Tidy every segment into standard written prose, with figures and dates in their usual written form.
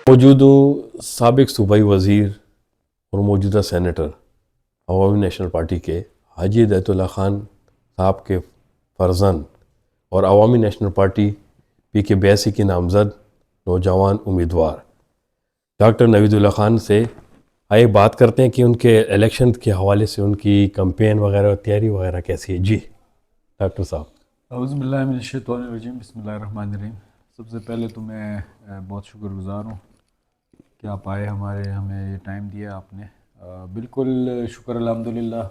موجود سابق صوبائی وزیر اور موجودہ سینیٹر عوامی نیشنل پارٹی کے حاجی ہدایت اللہ خان صاحب کے فرزند اور عوامی نیشنل پارٹی PK82 کے نامزد نوجوان امیدوار ڈاکٹر نوید اللہ خان سے آئے بات کرتے ہیں کہ ان کے الیکشن کے حوالے سے ان کی کمپین وغیرہ تیاری وغیرہ کیسی ہے. جی ڈاکٹر صاحب. اعوذ باللہ من الشیطان الرجیم، بسم اللہ الرحمن الرحیم. سب سے پہلے تو میں بہت شکر گزار ہوں کہ آپ آئے، ہمیں یہ ٹائم دیا آپ نے. بالکل شکر الحمدللہ.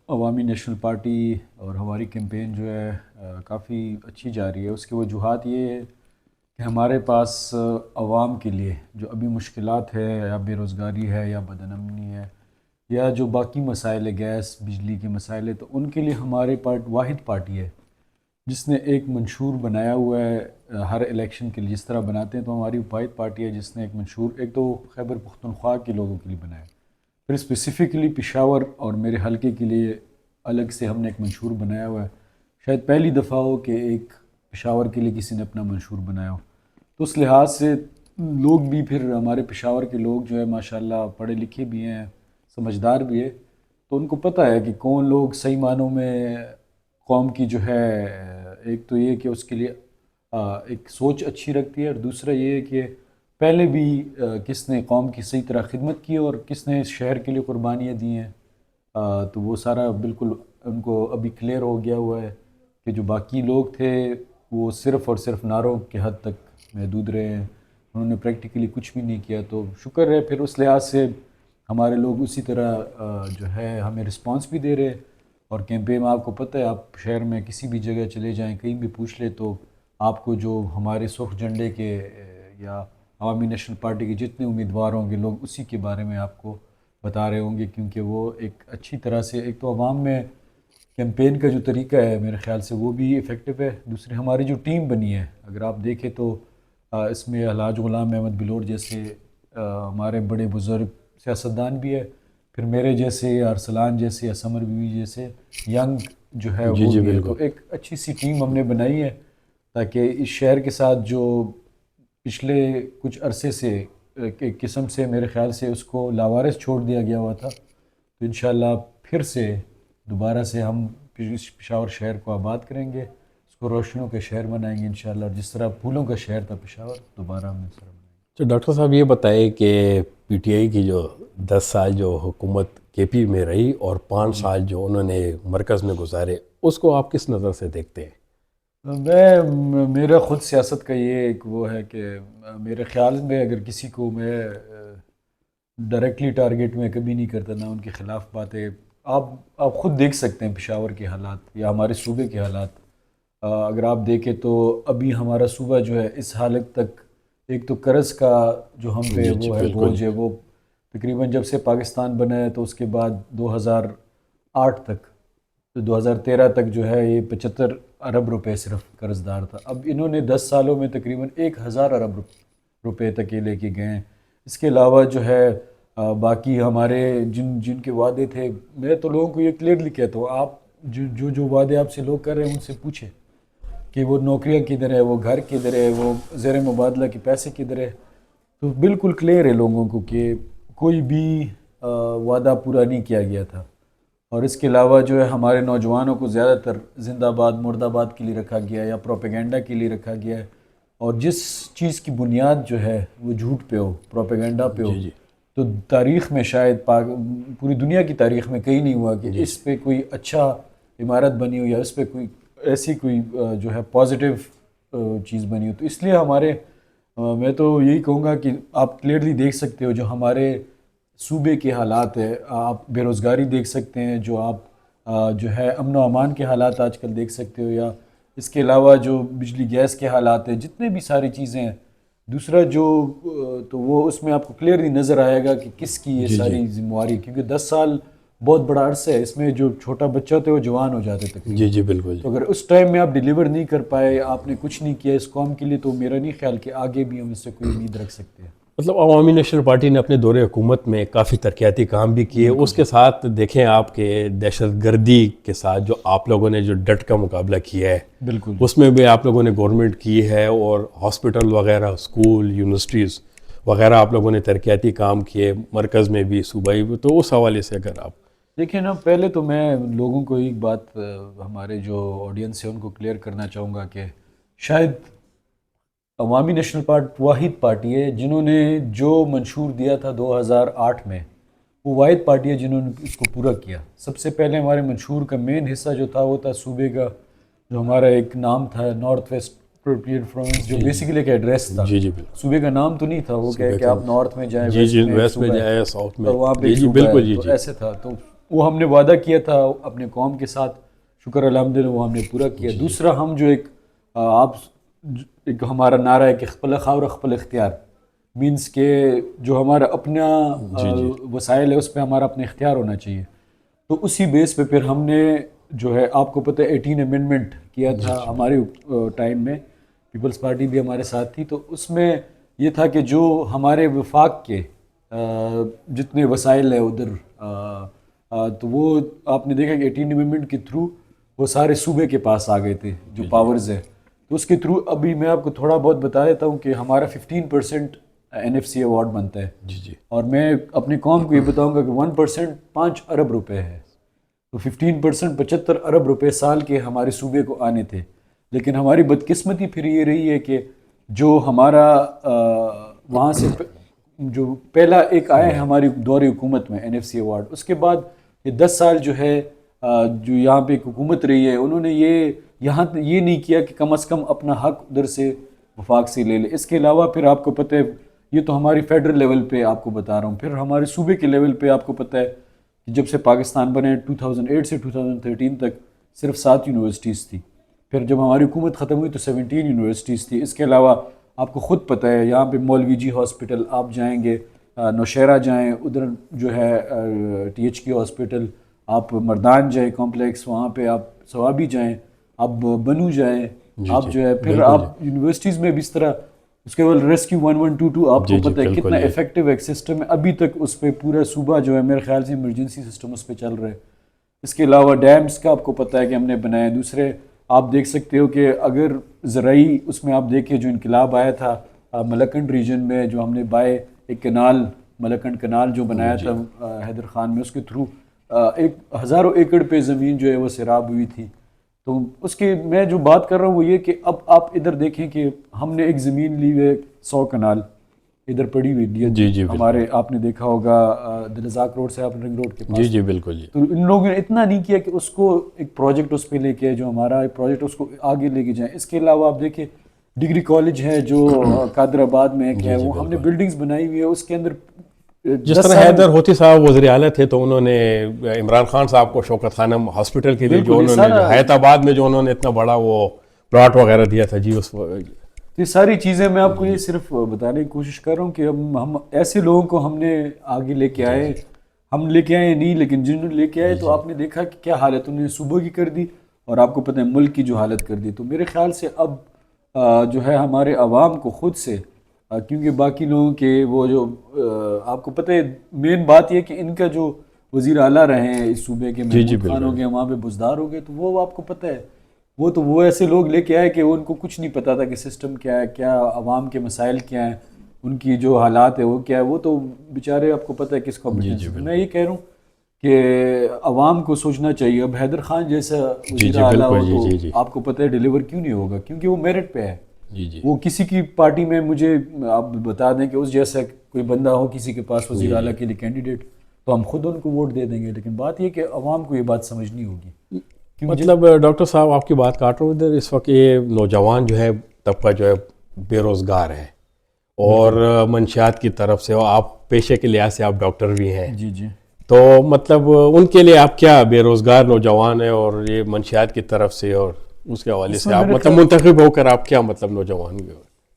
عوامی نیشنل پارٹی اور ہماری کیمپین جو ہے کافی اچھی جا رہی ہے. اس کی وجوہات یہ ہے کہ ہمارے پاس عوام کے لیے جو ابھی مشکلات ہے، یا بے روزگاری ہے، یا بدن امنی ہے، یا جو باقی مسائل ہے، گیس بجلی کے مسائل ہے، تو ان کے لیے ہمارے واحد پارٹی ہے جس نے ایک منشور بنایا ہوا ہے ہر الیکشن کے لیے. جس طرح بناتے ہیں تو ہماری واحد پارٹی ہے جس نے ایک منشور ایک تو خیبر پختونخوا کے لوگوں کے لیے بنایا، پھر اسپیسیفکلی پشاور اور میرے حلقے کے لیے الگ سے ہم نے ایک منشور بنایا ہوا ہے. شاید پہلی دفعہ ہو کہ ایک پشاور کے لیے کسی نے اپنا منشور بنایا ہو. تو اس لحاظ سے لوگ بھی، پھر ہمارے پشاور کے لوگ جو ہے ماشاءاللہ پڑھے لکھے بھی ہیں، سمجھدار بھی ہے، تو ان کو پتہ ہے کہ کون لوگ صحیح معنوں میں قوم کی جو ہے، ایک تو یہ کہ اس کے لیے ایک سوچ اچھی رکھتی ہے، اور دوسرا یہ ہے کہ پہلے بھی کس نے قوم کی صحیح طرح خدمت کی اور کس نے اس شہر کے لیے قربانیاں دی ہیں. تو وہ سارا بالکل ان کو ابھی کلیئر ہو گیا ہوا ہے کہ جو باقی لوگ تھے وہ صرف اور صرف نعروں کے حد تک محدود رہے ہیں، انہوں نے پریکٹیکلی کچھ بھی نہیں کیا. تو شکر ہے پھر اس لحاظ سے ہمارے لوگ اسی طرح جو ہے ہمیں رسپانس بھی دے رہے. اور کیمپین میں آپ کو پتہ ہے، آپ شہر میں کسی بھی جگہ چلے جائیں، کہیں بھی پوچھ لیں تو آپ کو جو ہمارے سرخ جھنڈے کے یا عوامی نیشنل پارٹی کے جتنے امیدوار ہوں گے، لوگ اسی کے بارے میں آپ کو بتا رہے ہوں گے، کیونکہ وہ ایک اچھی طرح سے ایک تو عوام میں کیمپین کا جو طریقہ ہے میرے خیال سے وہ بھی افیکٹو ہے. دوسری ہماری جو ٹیم بنی ہے، اگر آپ دیکھیں تو اس میں الحاج غلام احمد بلور جیسے ہمارے بڑے بزرگ سیاستدان بھی ہے، پھر میرے جیسے، ارسلان جیسے، سمر بیوی جیسے ینگ جو ہے جی وہ جی بھی ہے. بالکل. تو ایک اچھی سی ٹیم ہم نے بنائی ہے تاکہ اس شہر کے ساتھ جو پچھلے کچھ عرصے سے ایک قسم سے میرے خیال سے اس کو لاوارث چھوڑ دیا گیا ہوا تھا، تو انشاءاللہ پھر سے دوبارہ سے ہم پشاور شہر کو آباد کریں گے، اس کو روشنوں کا شہر بنائیں گے انشاءاللہ. اور جس طرح پھولوں کا شہر تھا پشاور، دوبارہ ہم اس طرح بنائیں گے. تو ڈاکٹر صاحب یہ بتائیں کہ PTI کی جو 10 سال جو حکومت KP میں رہی اور 5 سال جو انہوں نے مرکز میں گزارے، اس کو آپ کس نظر سے دیکھتے ہیں؟ میرا خود سیاست کا یہ ایک وہ ہے کہ میرے خیال میں اگر کسی کو میں ڈائریکٹلی ٹارگٹ میں کبھی نہیں کرتا، نہ ان کے خلاف باتیں. آپ خود دیکھ سکتے ہیں پشاور کے حالات یا ہمارے صوبے کے حالات. اگر آپ دیکھیں تو ابھی ہمارا صوبہ جو ہے اس حالت تک، ایک تو قرض کا جو ہم پہ جی وہ ہے بالکل. بوجھ ہے، وہ تقریباً جب سے پاکستان بنا ہے تو اس کے بعد 2008 تک، تو 2013 تک جو ہے یہ 75 ارب روپے صرف قرض دار تھا. اب انہوں نے 10 سالوں میں تقریباً 1000 ارب روپے تک یہ لے کے گئے ہیں. اس کے علاوہ جو ہے باقی ہمارے جن کے وعدے تھے، میں تو لوگوں کو یہ کلیئرلی کہتا ہوں، آپ جو وعدے آپ سے لوگ کر رہے ہیں ان سے پوچھیں کہ وہ نوکریاں کدھر ہے، وہ گھر کدھر ہے، وہ زیر مبادلہ کے پیسے کدھر ہے. تو بالکل کلیئر ہے لوگوں کو کہ کوئی بھی وعدہ پورا نہیں کیا گیا تھا. اور اس کے علاوہ جو ہے ہمارے نوجوانوں کو زیادہ تر زندہ آباد مرد آباد کے لیے رکھا گیا ہے یا پروپیگنڈا کے لیے رکھا گیا ہے. اور جس چیز کی بنیاد جو ہے وہ جھوٹ پہ ہو، پروپیگنڈا پہ ہو، جی جی تو تاریخ میں شاید پوری دنیا کی تاریخ میں کہیں نہیں ہوا کہ جی اس پہ کوئی اچھا عمارت بنی ہو یا اس پہ کوئی ایسی کوئی جو ہے پازیٹیو چیز بنی ہو. تو اس لیے ہمارے میں تو یہی کہوں گا کہ آپ کلیئرلی دیکھ سکتے ہو جو ہمارے صوبے کے حالات ہے، آپ بے روزگاری دیکھ سکتے ہیں، جو آپ جو ہے امن و امان کے حالات آج کل دیکھ سکتے ہو، یا اس کے علاوہ جو بجلی گیس کے حالات ہیں، جتنے بھی ساری چیزیں ہیں. دوسرا جو تو وہ اس میں آپ کو کلیئرلی نظر آئے گا کہ کس کی یہ جی جی ساری ذمہ داری، کیونکہ 10 سال بہت بڑا عرصہ ہے. اس میں جو چھوٹا بچہ تھے وہ جوان ہو جاتے تقریباً. جی جی بالکل. تو اگر اس ٹائم میں آپ ڈیلیور نہیں کر پائے، آپ نے کچھ نہیں کیا اس قوم کے لیے، تو میرا نہیں خیال کہ آگے بھی ہم اس سے کوئی امید رکھ سکتے ہیں. مطلب عوامی نیشنل پارٹی نے اپنے دور حکومت میں کافی ترقیاتی کام بھی کیے، اس کے ساتھ دیکھیں آپ کے دہشت گردی کے ساتھ جو آپ لوگوں نے جو ڈٹ کا مقابلہ کیا ہے، بالکل اس میں بھی آپ لوگوں نے گورنمنٹ کی ہے، اور ہاسپٹل وغیرہ، اسکول، یونیورسٹیز وغیرہ آپ لوگوں نے ترقیاتی کام کیے، مرکز میں بھی، صوبائی بھی. تو اس حوالے سے اگر آپ دیکھیں نا، پہلے تو میں لوگوں کو ایک بات ہمارے جو آڈینس ہے ان کو کلیئر کرنا چاہوں گا کہ شاید عوامی نیشنل پارٹی واحد پارٹی ہے جنہوں نے جو منشور دیا تھا 2008 میں، وہ واحد پارٹی ہے جنہوں نے اس کو پورا کیا. سب سے پہلے ہمارے منشور کا مین حصہ جو تھا وہ تھا صوبے کا، جو ہمارا ایک نام تھا نارتھ ویسٹ پروپیئر پروونس، جو بیسیکلی ایک ایڈریس تھا. جی بالکل، صوبے کا نام تو نہیں تھا، وہ کہ آپ نارتھ میں جائیں، ویسٹ میں جائے، ساؤتھ میں، اور وہاں پہ جی بالکل، تو ایسے تھا. تو وہ ہم نے وعدہ کیا تھا اپنے قوم کے ساتھ، شکر الحمدللہ وہ ہم نے پورا کیا. دوسرا، ہم جو ایک ہمارا نعرہ ہے کہ خپل خاور خپل اختیار، مینس کہ جو ہمارا اپنا وسائل ہے اس پہ ہمارا اپنا اختیار ہونا چاہیے. تو اسی بیس پہ پھر ہم نے جو ہے، آپ کو پتہ ہے 18 امینڈمنٹ کیا تھا ہمارے ٹائم میں، پیپلز پارٹی بھی ہمارے ساتھ تھی. تو اس میں یہ تھا کہ جو ہمارے وفاق کے جتنے وسائل ہیں ادھر، تو وہ آپ نے دیکھا کہ 18 امینڈمنٹ کے تھرو وہ سارے صوبے کے پاس آ گئے تھے جو پاورز ہے. تو اس کے تھرو ابھی میں آپ کو تھوڑا بہت بتا دیتا ہوں کہ ہمارا 15% NFC ایوارڈ بنتا ہے. اور میں اپنی قوم کو یہ بتاؤں گا کہ 1% 5 ارب روپے ہے. تو 15% 75 ارب روپے سال کے ہمارے صوبے کو آنے تھے. لیکن ہماری بدقسمتی پھر یہ رہی ہے کہ جو ہمارا وہاں سے جو پہلا ایک آیا ہے ہماری دور حکومت میں NFC ایوارڈ، اس کے بعد یہ 10 سال جو ہے جو یہاں پہ ایک حکومت رہی ہے، انہوں نے یہ نہیں کیا کہ کم از کم اپنا حق ادھر سے وفاق سے لے لے. اس کے علاوہ پھر آپ کو پتہ ہے، یہ تو ہماری فیڈرل لیول پہ آپ کو بتا رہا ہوں. پھر ہمارے صوبے کے لیول پہ آپ کو پتہ ہے کہ جب سے پاکستان بنے 2008 سے 2013 تک صرف 7 یونیورسٹیز تھی. پھر جب ہماری حکومت ختم ہوئی تو 17 یونیورسٹیز تھی. اس کے علاوہ آپ کو خود پتہ ہے یہاں پہ مولوی جی ہاسپٹل آپ جائیں گے، نوشہرہ جائیں، ادھر جو ہے THK ہاسپٹل، آپ مردان جائیں کمپلیکس، وہاں پہ آپ ثوابی جائیں، آپ بنو جائیں، آپ جو ہے پھر آپ یونیورسٹیز میں بھی اس طرح. اس کے بعد ریسکیو 1122 آپ کو پتہ ہے کتنا ایفیکٹو ایک سسٹم ہے. ابھی تک اس پہ پورا صوبہ جو ہے میرے خیال سے ایمرجنسی سسٹم اس پہ چل رہا ہے. اس کے علاوہ ڈیمز کا آپ کو پتہ ہے کہ ہم نے بنایا. دوسرے آپ دیکھ سکتے ہو کہ اگر زرعی اس میں آپ دیکھیں جو انقلاب آیا تھا ملکنڈ ریجن میں، جو ہم نے بائے ایک کنال، ملکنڈ کنال جو بنایا تھا حیدر خان میں، اس کے تھرو ایک ہزاروں ایکڑ پہ زمین جو ہے وہ سیراب ہوئی تھی. تو اس کے میں جو بات کر رہا ہوں وہ یہ کہ اب آپ ادھر دیکھیں کہ ہم نے ایک زمین لی ہے 100 کنال ادھر پڑی ہوئی ہمارے، آپ نے دیکھا ہوگا دلزاق روڈ سے آپ رنگ روڈ کے پاس. بالکل. تو ان لوگوں نے اتنا نہیں کیا کہ اس کو ایک پروجیکٹ اس پہ لے کے، جو ہمارا ایک پروجیکٹ اس کو آگے لے کے جائیں. اس کے علاوہ آپ دیکھیں ڈگری کالج ہے جو قادر آباد میں ہے، وہ ہم نے بلڈنگز بنائی ہوئی ہے. اس کے اندر جس طرح حیدر ہوتی صاحب وزیر اعلیٰ تھے تو انہوں نے عمران خان صاحب کو شوکت خانم ہاسپٹل کے لیے جو انہوں نے حیات آباد میں جو انہوں نے اتنا بڑا وہ پلاٹ وغیرہ دیا تھا، اس یہ ساری چیزیں میں آپ کو یہ صرف بتانے کی کوشش کر رہا ہوں کہ ہم ایسے لوگوں کو ہم نے آگے لے کے آئے. ہم لے کے آئے نہیں، لیکن جنہوں نے لے کے آئے تو آپ نے دیکھا کہ کیا حالت انہوں نے صوبوں کی کر دی، اور آپ کو پتہ ہے ملک کی جو حالت کر دی. تو میرے خیال سے اب جو ہے ہمارے عوام کو خود سے، کیونکہ باقی لوگوں کے وہ جو آپ کو پتہ ہے مین بات یہ کہ ان کا جو وزیر اعلیٰ رہے ہیں اس صوبے کے، محمود خان ہو گئے، وہاں پہ بزدار ہو گئے، تو وہ آپ کو پتہ ہے وہ ایسے لوگ لے کے آئے کہ ان کو کچھ نہیں پتہ تھا کہ سسٹم کیا ہے، کیا عوام کے مسائل کیا ہیں، ان کی جو حالات ہے وہ کیا ہے. وہ تو بیچارے آپ کو پتہ ہے کس کو. میں یہ کہہ رہا ہوں کہ عوام کو سوچنا چاہیے. اب حیدر خان جیسا وزیر اعلیٰ ہو تو آپ کو پتہ ہے ڈیلیور کیوں نہیں ہوگا، کیونکہ وہ میرٹ پہ ہے. وہ کسی کی پارٹی میں مجھے آپ بتا دیں کہ اس جیسا کوئی بندہ ہو کسی کے پاس وزیر اعلیٰ کے لیے کینڈیڈیٹ، تو ہم خود ان کو ووٹ دے دیں گے. لیکن بات یہ کہ عوام کو یہ بات سمجھنی ہوگی. مطلب ڈاکٹر صاحب آپ کی بات کاٹ رہا ہوں، ادھر اس وقت یہ نوجوان جو ہے طبقہ جو ہے بے روزگار ہے، اور منشیات کی طرف سے، اور آپ پیشے کے لحاظ سے آپ ڈاکٹر بھی ہیں، تو مطلب ان کے لیے آپ کیا، بے روزگار نوجوان ہیں اور یہ منشیات کی طرف سے، اور اس کے حوالے سے آپ مطلب منتخب ہو کر آپ کیا مطلب نوجوان کے؟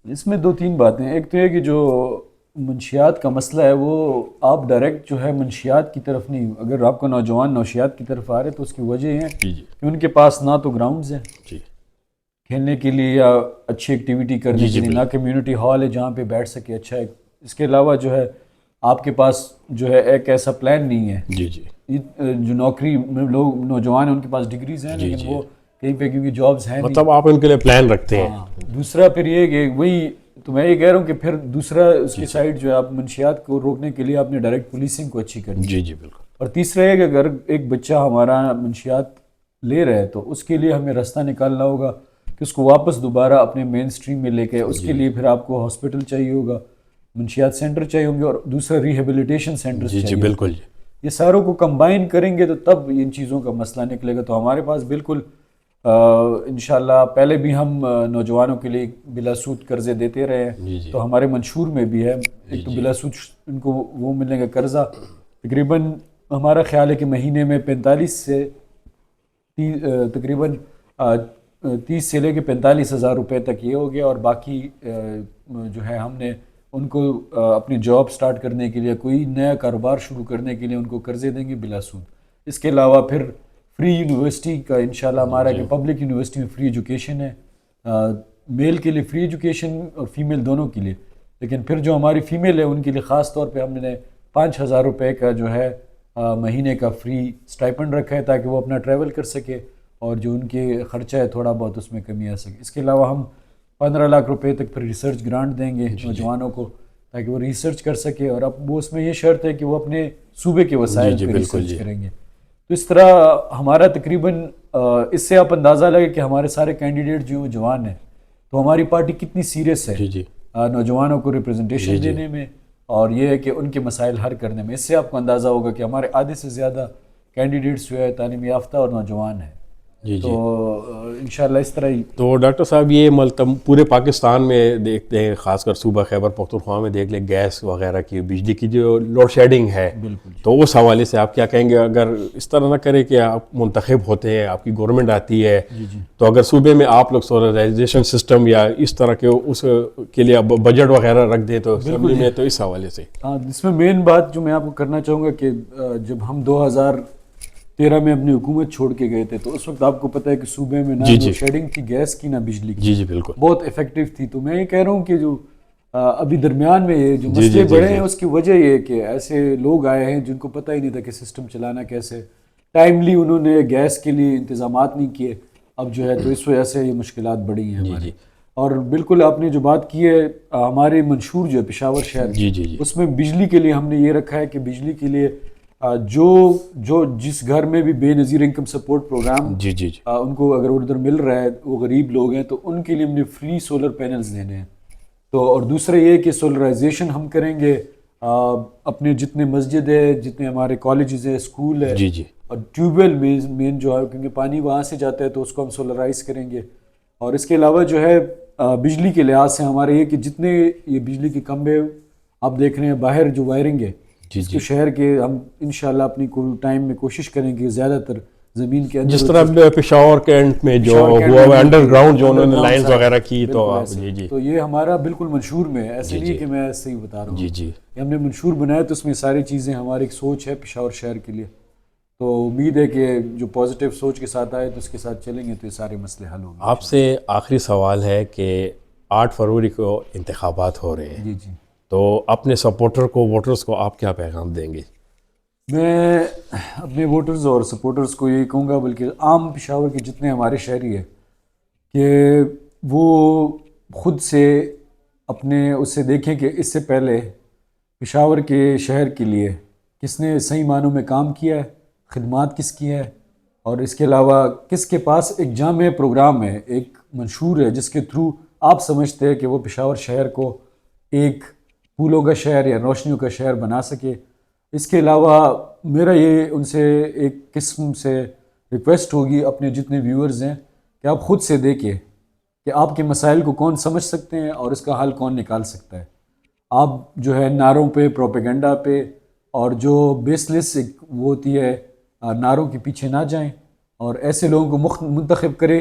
اس میں 2-3 باتیں. ایک تو یہ کہ جو منشیات کا مسئلہ ہے وہ آپ ڈائریکٹ جو ہے منشیات کی طرف نہیں، اگر آپ کا نوجوان نوشیات کی طرف آ رہے تو اس کی وجہ یہ ہے کہ ان کے پاس نہ تو گراؤنڈز ہیں کھیلنے کے لیے یا اچھی ایکٹیویٹی کرنے کے لیے، نہ کمیونٹی ہال ہے جہاں پہ بیٹھ سکے اچھا ایک اس کے علاوہ جو ہے آپ کے پاس جو ہے ایک ایسا پلان نہیں ہے. جی جی جو نوکری لوگ نوجوان ہیں ان کے پاس ڈگریز ہیں لیکن وہ کہیں پہ کیونکہ جابز ہیں نہیں. مطلب آپ ان کے لیے پلان رکھتے ہیں. دوسرا پھر یہ کہ وہی تو میں یہ کہہ رہا ہوں کہ پھر دوسرا اس کی سائڈ جو ہے آپ منشیات کو روکنے کے لیے آپ نے ڈائریکٹ پولیسنگ کو اچھی کرنی. جی جی بالکل. اور تیسرا یہ کہ اگر ایک بچہ ہمارا منشیات لے رہا ہے تو اس کے لیے ہمیں راستہ نکالنا ہوگا کہ اس کو واپس دوبارہ اپنے مین اسٹریم میں لے کے. اس کے لیے پھر آپ کو ہاسپٹل چاہیے ہوگا, منشیات سینٹر چاہیے ہوں گے, اور دوسرا ریہیبلیٹیشن سینٹر چاہیے. جی بالکل. یہ ساروں کو کمبائن کریں گے تو تب ان چیزوں کا مسئلہ نکلے گا. تو ہمارے پاس بالکل انشاءاللہ پہلے بھی ہم نوجوانوں کے لیے بلا سود قرضے دیتے رہے ہیں. تو ہمارے منشور میں بھی ہے ایک تو بلا سود ان کو وہ ملنے کا قرضہ تقریباً ہمارا خیال ہے کہ مہینے میں 45 سے تقریباً 30 سے لے کے 45,000 روپے تک یہ ہو گیا. اور باقی جو ہے ہم نے ان کو اپنی جاب سٹارٹ کرنے کے لیے, کوئی نیا کاروبار شروع کرنے کے لیے ان کو قرضے دیں گے بلا سود. اس کے علاوہ پھر فری یونیورسٹی کا انشاءاللہ ہمارا کہ پبلک یونیورسٹی میں فری ایجوکیشن ہے, میل کے لیے فری ایجوکیشن اور فیمیل دونوں کے لیے. لیکن پھر جو ہماری فیمیل ہے ان کے لیے خاص طور پہ ہم نے 5,000 روپے کا جو ہے مہینے کا فری اسٹائپنڈ رکھا ہے تاکہ وہ اپنا ٹریول کر سکے اور جو ان کے خرچہ ہے تھوڑا بہت اس میں کمی آ سکے. اس کے علاوہ ہم 15 لاکھ روپے تک پھر ریسرچ گرانٹ دیں گے نوجوانوں کو تاکہ وہ ریسرچ کر سکے. اور اب وہ اس میں یہ شرط ہے کہ وہ اپنے صوبے کے وسائل پہ ریسرچ کریں گے. تو اس طرح ہمارا تقریباً اس سے آپ اندازہ لگے کہ ہمارے سارے کینڈیڈیٹ جو جوان ہیں تو ہماری پارٹی کتنی سیریس ہے نوجوانوں کو ریپرزنٹیشن دینے میں اور یہ ہے کہ ان کے مسائل حل کرنے میں. اس سے آپ کو اندازہ ہوگا کہ ہمارے آدھے سے زیادہ کینڈیڈیٹس جو ہے تعلیم یافتہ اور نوجوان ہیں. تو انشاءاللہ اس طرح ہی. تو ڈاکٹر صاحب یہ مطلب پورے پاکستان میں دیکھتے ہیں, خاص کر صوبہ خیبر پختونخوا میں دیکھ لیں گیس وغیرہ کی بجلی کی جو لوڈ شیڈنگ ہے, تو اس حوالے سے آپ کیا کہیں گے؟ اگر اس طرح نہ کرے کہ آپ منتخب ہوتے ہیں, آپ کی گورنمنٹ آتی ہے, تو اگر صوبے میں آپ لوگ سولرائزیشن سسٹم یا اس طرح کے اس کے لیے بجٹ وغیرہ رکھ دیں تو اسمبلی میں, تو اس حوالے سے. ہاں, اس میں مین بات جو میں آپ کو کرنا چاہوں گا کہ جب ہم 2013 میں اپنی حکومت چھوڑ کے گئے تھے تو اس وقت آپ کو پتہ ہے کہ صوبے میں نہ شیڈنگ تھی گیس کی نہ بجلی کی. جی بالکل. بہت افیکٹو تھی. تو میں یہ کہہ رہا ہوں کہ جو ابھی درمیان میں یہ جو مسئلے بڑھے ہیں اس کی وجہ یہ کہ ایسے لوگ آئے ہیں جن کو پتہ ہی نہیں تھا کہ سسٹم چلانا کیسے, ٹائملی انہوں نے گیس کے لیے انتظامات نہیں کیے. اب جو ہے تو اس وجہ سے یہ مشکلات بڑھی ہیں ہماری. اور بالکل آپ نے جو بات کی ہے ہمارے منشور جو ہے پشاور شہر, اس میں بجلی کے لیے ہم نے یہ رکھا ہے کہ بجلی کے لیے جو جس گھر میں بھی بے نظیر انکم سپورٹ پروگرام ان کو اگر ادھر مل رہا ہے, وہ غریب لوگ ہیں, تو ان کے لیے ہم نے فری سولر پینلز دینے ہیں. تو اور دوسرا یہ کہ سولرائزیشن ہم کریں گے اپنے جتنے مسجد ہے, جتنے ہمارے کالجز ہے, اسکول ہے, اور ٹیوب ویل مین جو ہے کیونکہ پانی وہاں سے جاتا ہے تو اس کو ہم سولرائز کریں گے. اور اس کے علاوہ جو ہے بجلی کے لحاظ سے ہمارے یہ کہ جتنے یہ بجلی کے کھمبے آپ دیکھ رہے ہیں باہر جو وائرنگ ہے اس کے شہر کے, ہم انشاءاللہ اپنی ٹائم میں کوشش کریں گے زیادہ تر زمین کے اندر, جس طرح پشاور کینٹ میں جو ہوا انڈر گراؤنڈ جو انہوں نے لائنز وغیرہ کی, تو یہ ہمارا بالکل منشور میں ہے. ایسے نہیں کہ میں ایسے ہی بتا رہا ہوں, ہم نے منشور بنایا تو اس میں ساری چیزیں ہماری ایک سوچ ہے پشاور شہر کے لیے. تو امید ہے کہ جو پازیٹیو سوچ کے ساتھ آئے تو اس کے ساتھ چلیں گے تو یہ سارے مسئلے حل ہوں گے. آپ سے آخری سوال ہے کہ 8 فروری کو انتخابات ہو رہے ہیں, تو اپنے سپورٹر کو, ووٹرز کو آپ کیا پیغام دیں گے؟ میں اپنے ووٹرز اور سپورٹرز کو یہی کہوں گا, بلکہ عام پشاور کے جتنے ہمارے شہری ہیں, کہ وہ خود سے اپنے اس سے دیکھیں کہ اس سے پہلے پشاور کے شہر کے لیے کس نے صحیح معنوں میں کام کیا ہے, خدمات کس کی ہے, اور اس کے علاوہ کس کے پاس ایک جامع پروگرام ہے, ایک منشور ہے جس کے تھرو آپ سمجھتے ہیں کہ وہ پشاور شہر کو ایک پھولوں کا شہر یا روشنیوں کا شہر بنا سکے. اس کے علاوہ میرا یہ ان سے ایک قسم سے ریکویسٹ ہوگی اپنے جتنے ویورز ہیں کہ آپ خود سے دیکھیں کہ آپ کے مسائل کو کون سمجھ سکتے ہیں اور اس کا حل کون نکال سکتا ہے. آپ جو ہے نعروں پہ, پروپیگنڈا پہ اور جو بیس لیس وہ ہوتی ہے نعروں کے پیچھے نہ جائیں اور ایسے لوگوں کو منتخب کرے,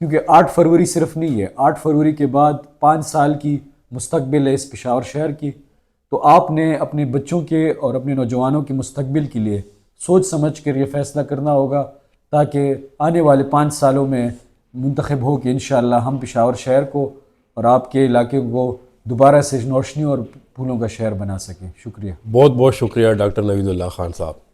کیونکہ 8 فروری صرف نہیں ہے, 8 فروری کے بعد 5 سال کی مستقبل ہے اس پشاور شہر کی. تو آپ نے اپنے بچوں کے اور اپنے نوجوانوں کے مستقبل کے لیے سوچ سمجھ کر یہ فیصلہ کرنا ہوگا تاکہ آنے والے 5 سالوں میں منتخب ہو کہ انشاءاللہ ہم پشاور شہر کو اور آپ کے علاقے کو دوبارہ سے روشنی اور پھولوں کا شہر بنا سکیں. شکریہ. بہت بہت شکریہ ڈاکٹر نوید اللہ خان صاحب.